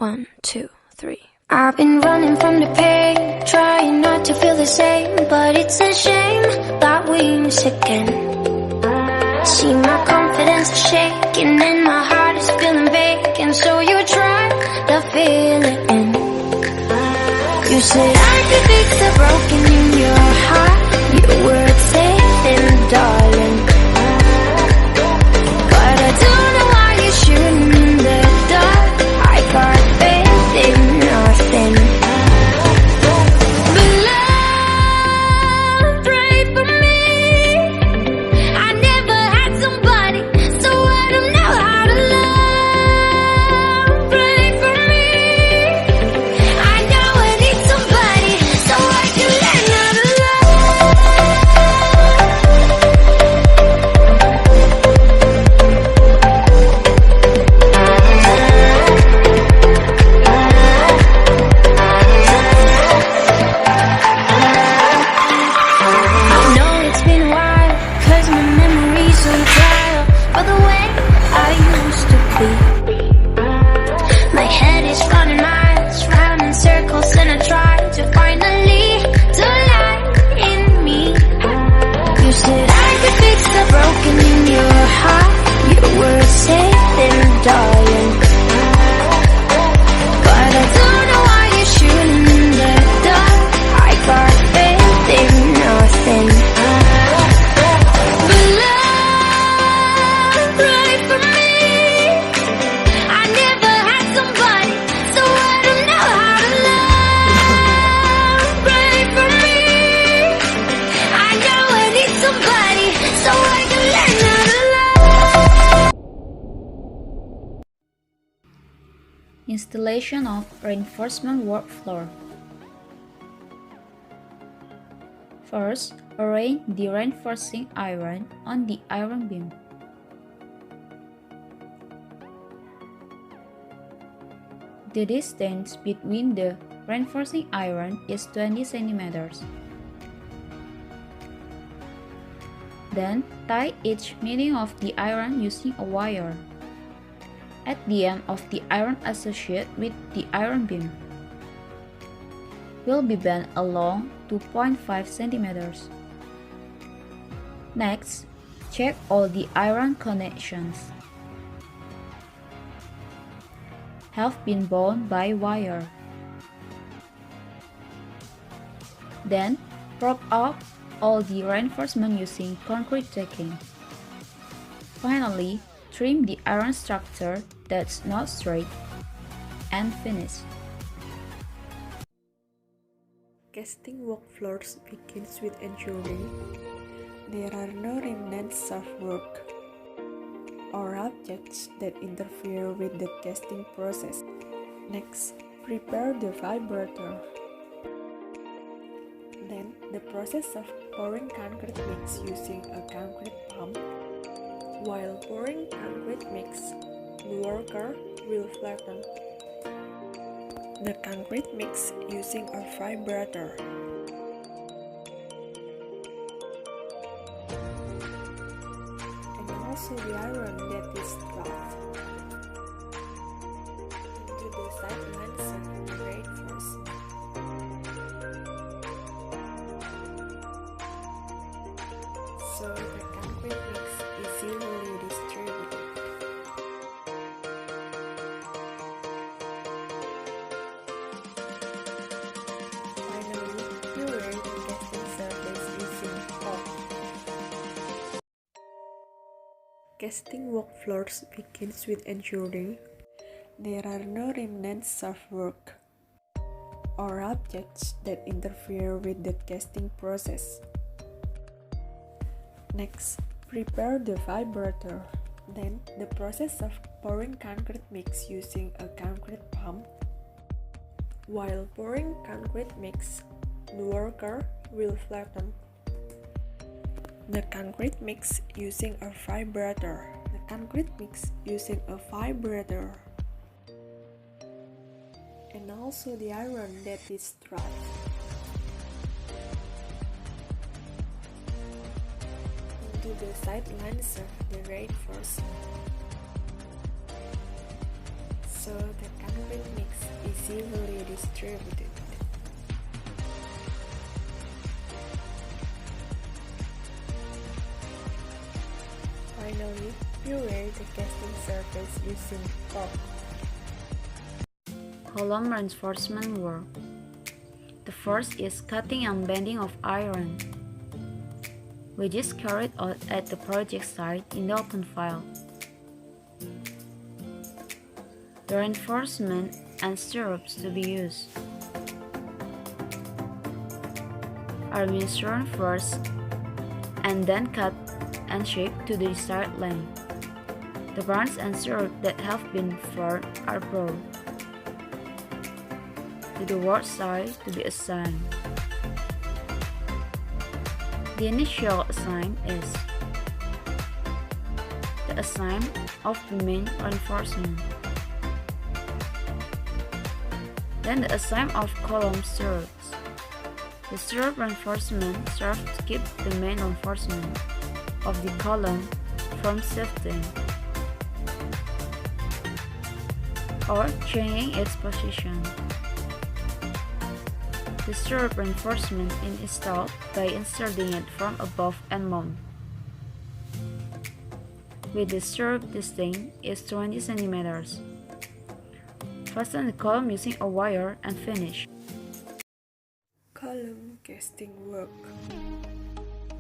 1, 2, 3. I've been running from the pain, trying not to feel the same, but it's a shame that we miss again. See, my confidence is shaking and my heart is feeling vacant, so you try to fill it in. You said I could fix the broken in your heart. Your words saying, darling, but I don't know why you're shooting in the dark. I got faith in nothing. But love, pray for me. I never had somebody, so I don't know how to love. Pray for me. I know I need somebody, so I can learn how to Installation of reinforcement workflow. First, arrange the reinforcing iron on the iron beam. The distance between the reinforcing iron is 20 cm. Then, tie each meeting of the iron using a wire at the end of the iron associated with the iron beam will be bent along 2.5 cm. Next, check all the iron connections have been bound by wire. Then, prop up all the reinforcement using concrete decking. Finally, trim the iron structure that's not straight and finish. Casting work floors begins with ensuring there are no remnants of work or objects that interfere with the casting process. Next, prepare the vibrator. Then, the process of pouring concrete mix using a concrete pump. While pouring concrete mix, the worker will flatten the concrete mix using a vibrator. And also the iron that is dropped into the sidelines of the reinforcement. So the concrete mix is evenly distributed. Finally, puree the casting surface using pulp. Casting work floors begins with ensuring there are no remnants of work or objects that interfere with the casting process. Next, prepare the vibrator. Then, the process of pouring concrete mix using a concrete pump. While pouring concrete mix, the worker will flatten the concrete mix using a vibrator. The concrete mix using a vibrator. And also the iron that is dropped into the sidelines of the reinforcement. So so the concrete mix is evenly distributed. Finally, prepare the casting surface using fork. Column reinforcement work. The first is cutting and bending of iron, which is carried out at the project site in the open file. The reinforcement and stirrups to be used are measured first and then cut and shaped to the desired length. The bands and stirrups that have been formed are brought to the work site to be assigned. The initial assignment is the assignment of the main reinforcement, then the assignment of column stirrups. The stirrup reinforcement serves to keep the main reinforcement of the column from shifting or changing its position. The stirrup reinforcement is installed by inserting it from above and mount, with the stirrup distance is 20 cm. Fasten the column using a wire and finish. Column casting work.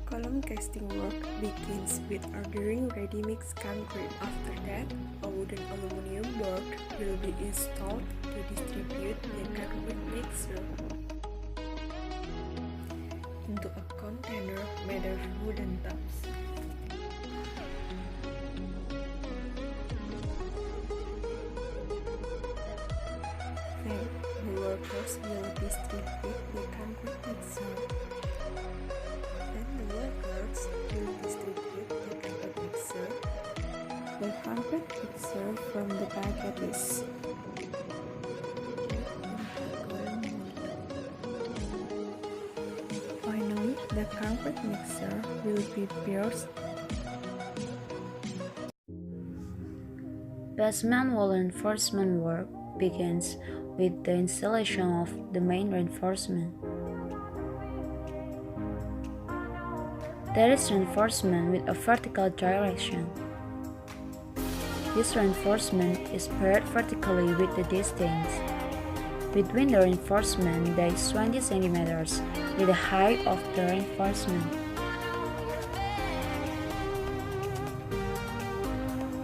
Column casting work begins with ordering ready-mix concrete. After that, a wooden aluminum board will be installed to distribute the concrete mixture into a container made of wooden tubs. Then, the workers will distribute the concrete mixture. The concrete mixture from the packages. Finally, the concrete mixture will be pierced. Basement wall reinforcement work begins with the installation of the main reinforcement. There is reinforcement with a vertical direction. This reinforcement is paired vertically with the distance. Between the reinforcement there is 20 cm with the height of the reinforcement.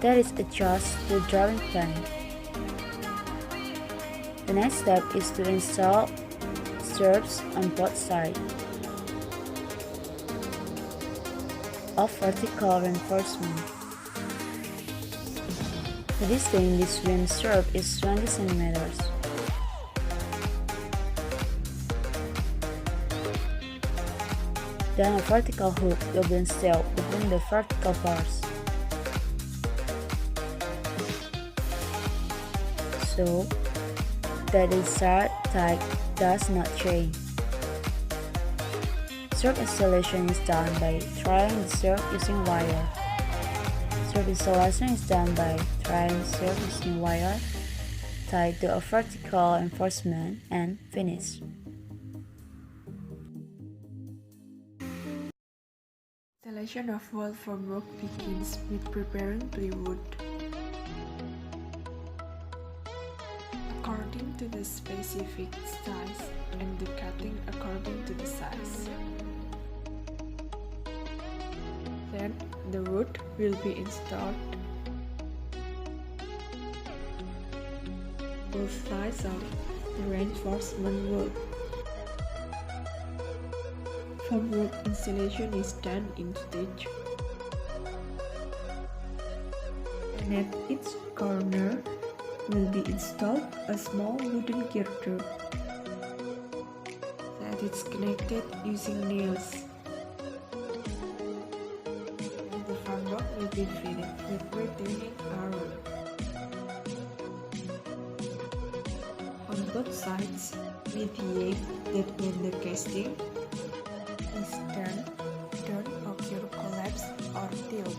That is adjust the drawing plan. The next step is to install stirrups on both sides of vertical reinforcement. The distance between stirrup is 20 cm. Then a vertical hook will be installed between the vertical bars, so that the desired type does not change. Stirrup installation is done by trying the stirrup using wire. Stirrup installation is done by trying the stirrup using wire tied to a vertical reinforcement and finish. Installation of wall formwork begins with preparing plywood. According to the specific size and the cutting according to the size. Then the wood will be installed. Both sides of the reinforcement work. Formwork installation is done in stage. And at each corner will be installed a small wooden girder that is connected using nails. And the formwork will be fitted with retaining iron. On both sides, with the aim that when the casting is done, don't occur collapse or tilt.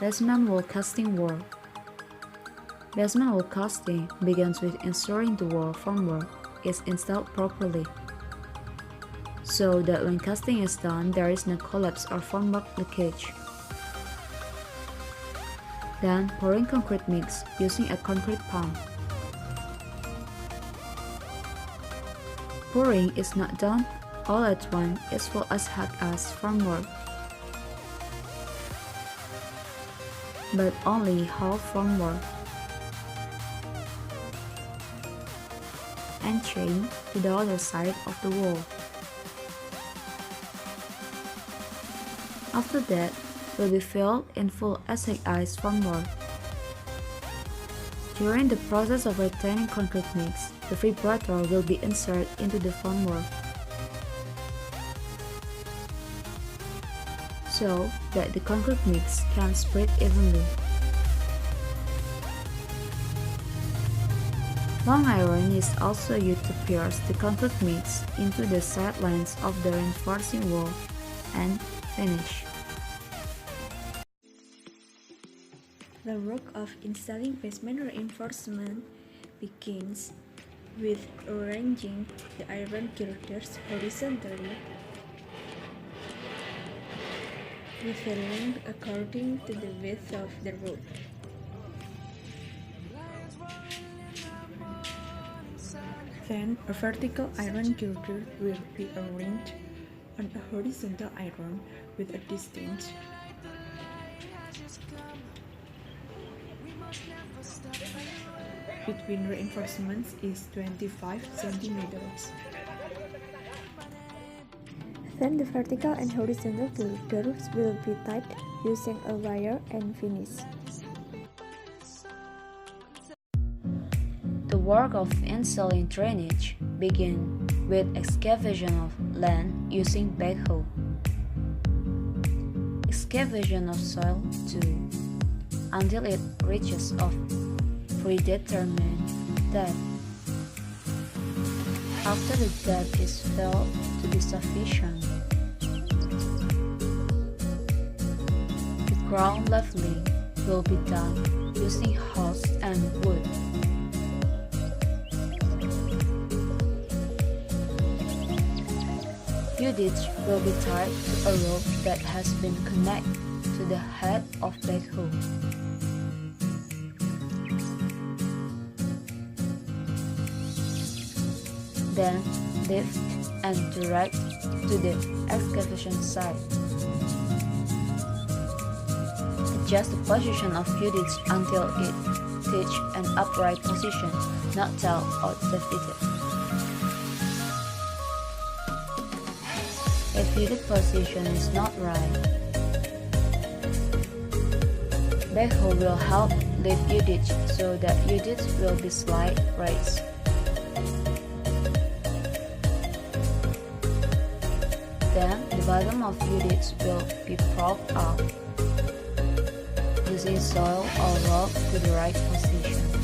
Basement wall casting work. Basement wall casting begins with ensuring the wall formwork is installed properly, so that when casting is done, there is no collapse or formwork leakage. Then pouring concrete mix using a concrete pump. Pouring is not done all at once as well as hard as formwork, but only half formwork. And chain to the other side of the wall. After that, will be filled in full acetic ice formwork. During the process of retaining concrete mix, the vibrator will be inserted into the formwork, so that the concrete mix can spread evenly. Long iron is also used to pierce the concrete mix into the side lines of the reinforcing wall and finish. The work of installing basement reinforcement begins with arranging the iron girders horizontally with the length according to the width of the roof. Then a vertical iron girder will be arranged on a horizontal iron with a distance between reinforcements is 25 centimeters. Then the vertical and horizontal girders will be tied using a wire and finish. The work of installing drainage begins with excavation of land using backhoe, excavation of soil too, until it reaches a predetermined depth. After the depth is felt to be sufficient, the ground leveling will be done using hose and wood. Fudage will be tied to a rope that has been connected to the head of backhoe. Then lift and direct to the excavation site. Adjust the position of fudage until it reaches an upright position, not tilted or defeated. If fudage position is not right, backhoe will help lift fudage so that fudage will be slightly raised. Then the bottom of fudage will be propped up using soil or rock to the right position.